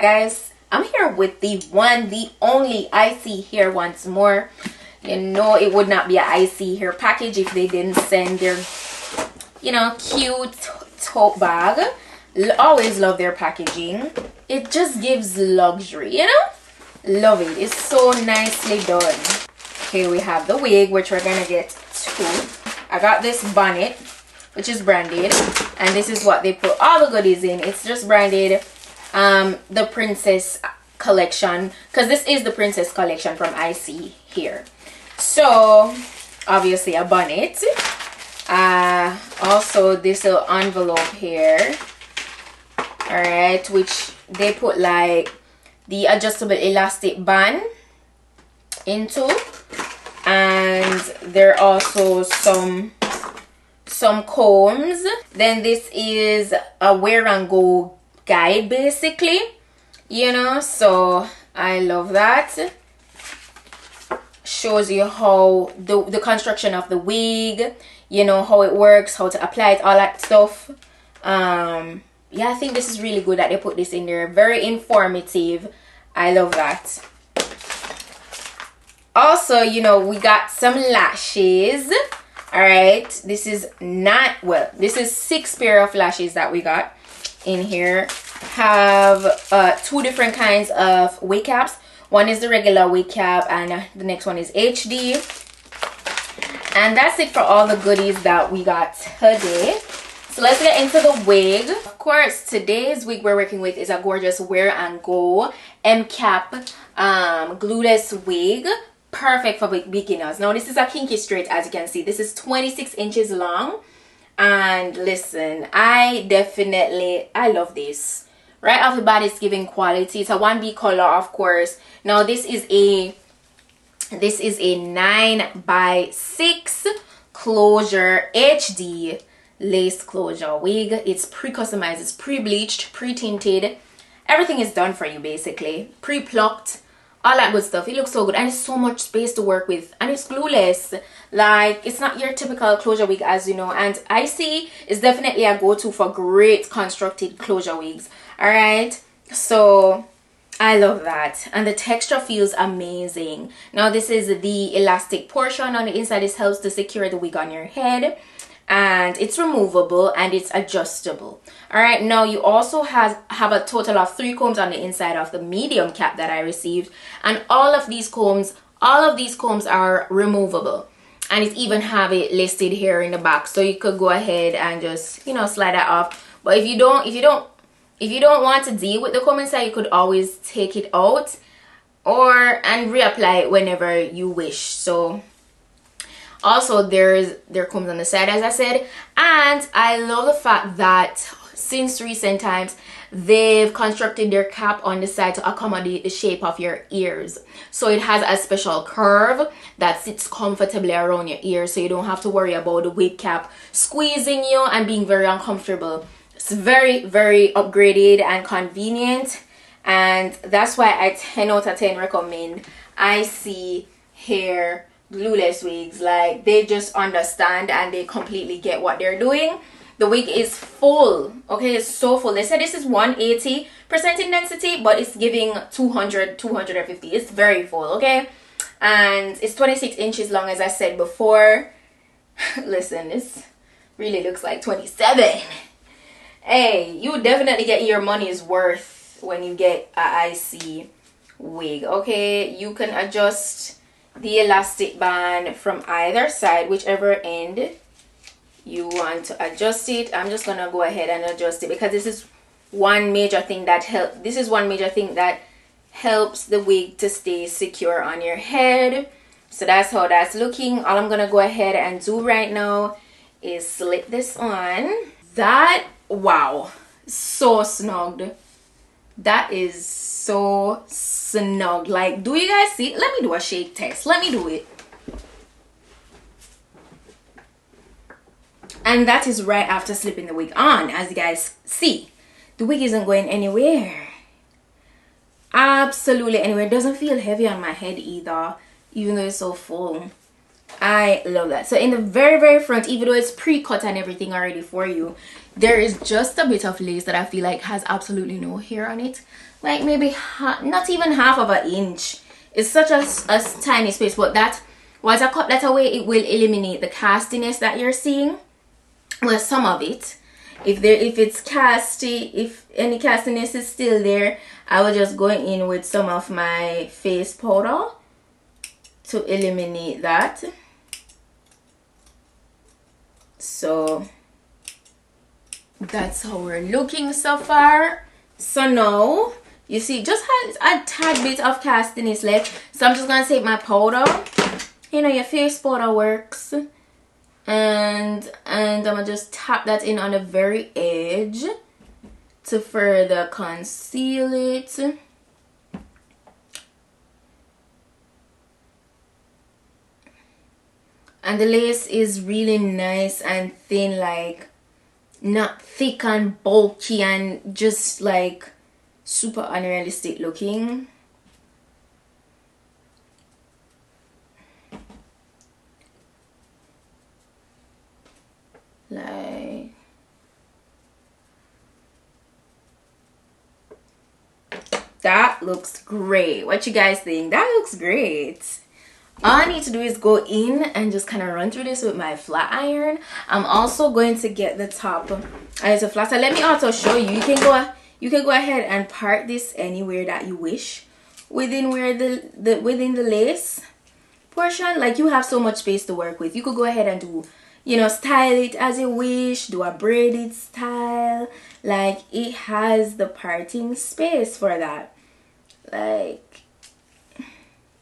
guys, I'm here with the one, the only ISEE hair once more. You know it would not be an ISEE hair package if they didn't send their, you know, cute tote bag. Always love their packaging. It just gives luxury, you know? Love it. It's so nicely done. Okay, we have the wig, which we're gonna get two. I got this bonnet, which is branded, and this is what they put all the goodies in. It's just branded the princess collection, because this is the princess collection from ISEE here. So obviously a bonnet, also this little envelope here, all right, which they put like the adjustable elastic band into, and there are also some combs. Then this is a wear and go guide basically, you know, so I love that. Shows you how the construction of the wig, you know, how it works, how to apply it, all that stuff. Yeah, I think this is really good that they put this in there. Very informative. I love that. Also, you know, we got some lashes. All right, this is not, well, this is 6 pair of lashes that we got in here. Have 2 different kinds of wig caps. One is the regular wig cap, and the next one is HD. And that's it for all the goodies that we got today. So let's get into the wig. Of course, today's wig we're working with is a gorgeous wear and go M-cap glueless wig. Perfect for beginners. Now this is a kinky straight, as you can see. This is 26 inches long, and listen, I love this. Right off the bat, it's giving quality. It's a 1B color, of course. Now this is a 9x6 closure HD lace closure wig. It's pre-customized, it's pre-bleached, pre-tinted. Everything is done for you basically. Pre-plucked, all that good stuff. It looks so good, and it's so much space to work with, and it's glueless. Like, it's not your typical closure wig, as you know, and ISEE is definitely a go-to for great constructed closure wigs. All right, so I love that, and the texture feels amazing. Now this is the elastic portion on the inside. This helps to secure the wig on your head, and it's removable and it's adjustable. All right, now you also have a total of 3 combs on the inside of the medium cap that I received, and all of these combs are removable, and it even have it listed here in the back, so you could go ahead and just, you know, slide that off. But if you don't want to deal with the comb inside, you could always take it out and reapply it whenever you wish. So also there combs on the side, as I said, and I love the fact that since recent times they've constructed their cap on the side to accommodate the shape of your ears. So it has a special curve that sits comfortably around your ears, so you don't have to worry about the wig cap squeezing you and being very uncomfortable. It's very, very upgraded and convenient, and that's why I 10 out of 10 recommend ISEE hair glueless wigs. Like, they just understand and they completely get what they're doing. The wig is full, okay? It's so full. They said this is 180% in density, but it's giving 250. It's very full, okay? And it's 26 inches long, as I said before. Listen, this really looks like 27. Hey, you definitely get your money's worth when you get a ISEE wig, okay? You can adjust the elastic band from either side, whichever end you want to adjust it. I'm just gonna go ahead and adjust it, because this is one major thing that helps the wig to stay secure on your head. So that's how that's looking. All I'm gonna go ahead and do right now is slip this on. That, wow, so snugged. That is so snug. Like, do you guys see? Let me do a shake test. Let me do it. And that is right after slipping the wig on. As you guys see, the wig isn't going anywhere. Absolutely anywhere. It doesn't feel heavy on my head either, even though it's so full. I love that. So in the very front, even though it's pre-cut and everything already for you, there is just a bit of lace that I feel like has absolutely no hair on it, like maybe not even half of an inch. It's such a tiny space, but that once I cut that away, it will eliminate the castiness that you're seeing. Well, some of it. If it's casty, if any castiness is still there, I will just go in with some of my face powder to eliminate that. So that's how we're looking so far. So now you see just has a tad bit of castiness left, so I'm just gonna take my powder, you know, your face powder works, and I'm gonna just tap that in on the very edge to further conceal it. And the lace is really nice and thin, like not thick and bulky and just like super unrealistic looking. Like that looks great. What you guys think? That looks great. All I need to do is go in and just kind of run through this with my flat iron. I'm also going to get the top as a flat iron. Let me also show you. You can go ahead and part this anywhere that you wish within where within the lace portion. Like, you have so much space to work with. You could go ahead and do, you know, style it as you wish, do a braided style. Like, it has the parting space for that. Like,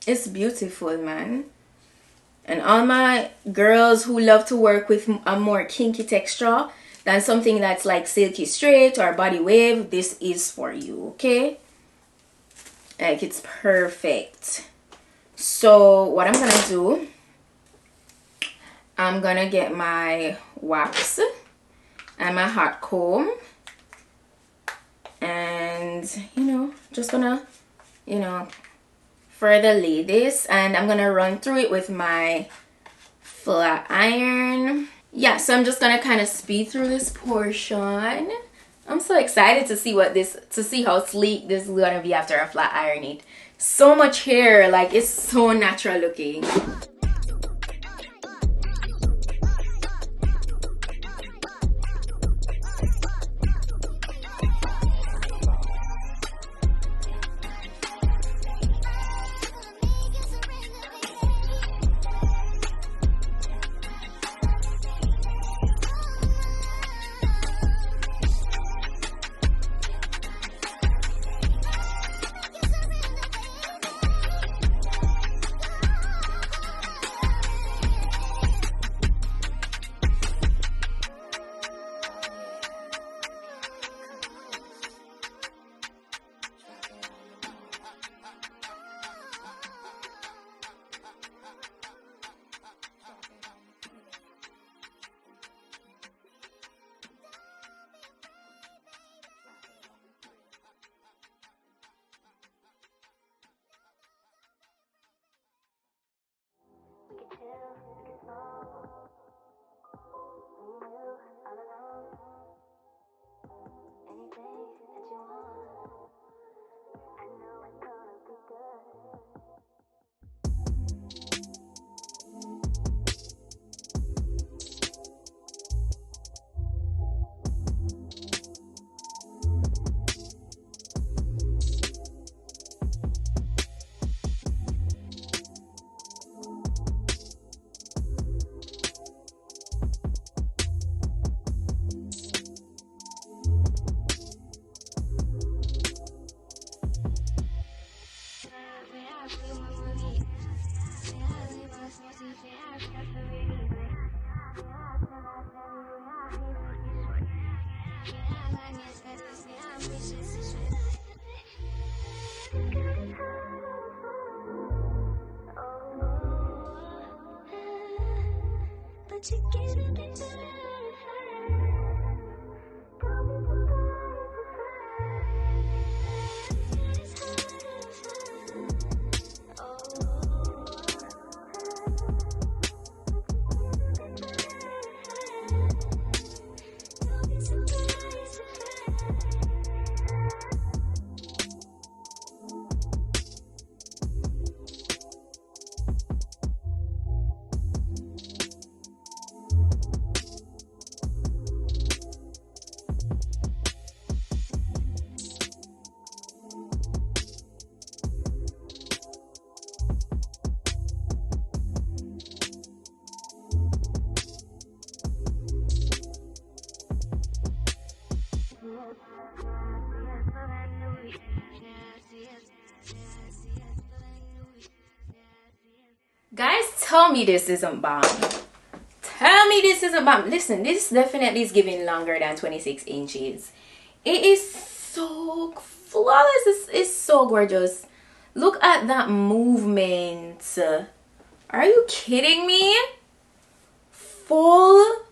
it's beautiful, man. And all my girls who love to work with a more kinky texture than something that's like silky straight or body wave, this is for you, okay? Like, it's perfect. So what I'm gonna do, I'm gonna get my wax and my hot comb, and you know, just gonna, you know, further lay this, and I'm gonna run through it with my flat iron. Yeah, so I'm just gonna kind of speed through this portion. I'm so excited to see how sleek this is gonna be after I flat iron it. So much hair, like, it's so natural looking. Guys, tell me this isn't bomb. Tell me this isn't bomb. Listen, this definitely is giving longer than 26 inches. It is so flawless. It's so gorgeous. Look at that movement. Are you kidding me? Full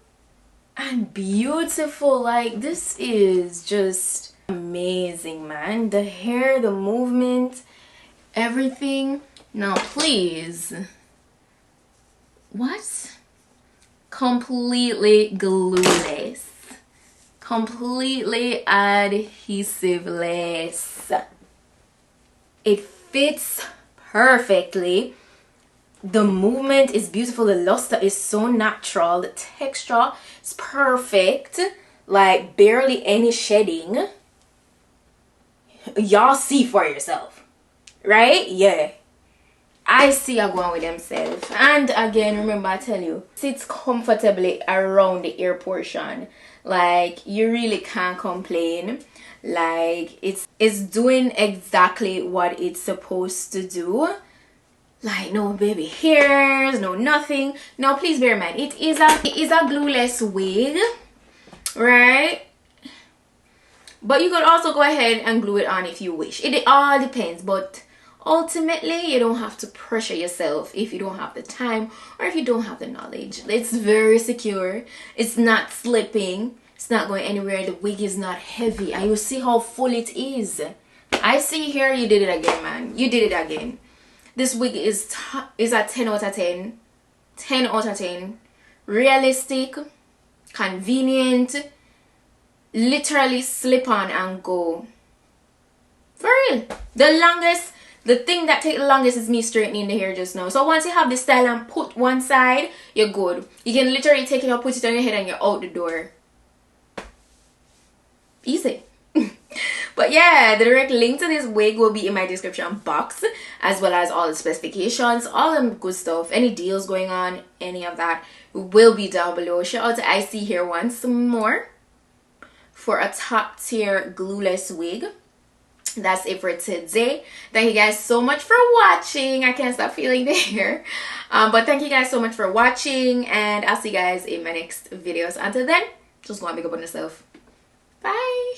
and beautiful. Like, this is just amazing, man. The hair, the movement, everything. Now please, what? Completely glueless, completely adhesiveless. It fits perfectly. The movement is beautiful. The luster is so natural. The texture is perfect. Like, barely any shedding. Y'all see for yourself, right? Yeah, I see you going with themselves. And again, remember, I tell you, sits comfortably around the ear portion. Like, you really can't complain. Like, it's doing exactly what it's supposed to do. Like, no baby hairs, no nothing. Now please bear in mind, it is a glueless wig, right? But you could also go ahead and glue it on if you wish. It all depends, but ultimately you don't have to pressure yourself if you don't have the time or if you don't have the knowledge. It's very secure. It's not slipping. It's not going anywhere. The wig is not heavy, and you see how full it is. I see here you did it again, man. You did it again. This wig is a 10 out of 10. 10 out of 10. Realistic, convenient, literally slip on and go. For real. The thing that takes the longest is me straightening the hair just now. So once you have the style and put one side, you're good. You can literally take it out, put it on your head, and you're out the door. Easy. But yeah, the direct link to this wig will be in my description box, as well as all the specifications, all the good stuff, any deals going on, any of that will be down below. Shout out to ISEE here once more for a top tier glueless wig. That's it for today. Thank you guys so much for watching. I can't stop feeling the hair. But thank you guys so much for watching, and I'll see you guys in my next videos. Until then, just go and make up on yourself. Bye.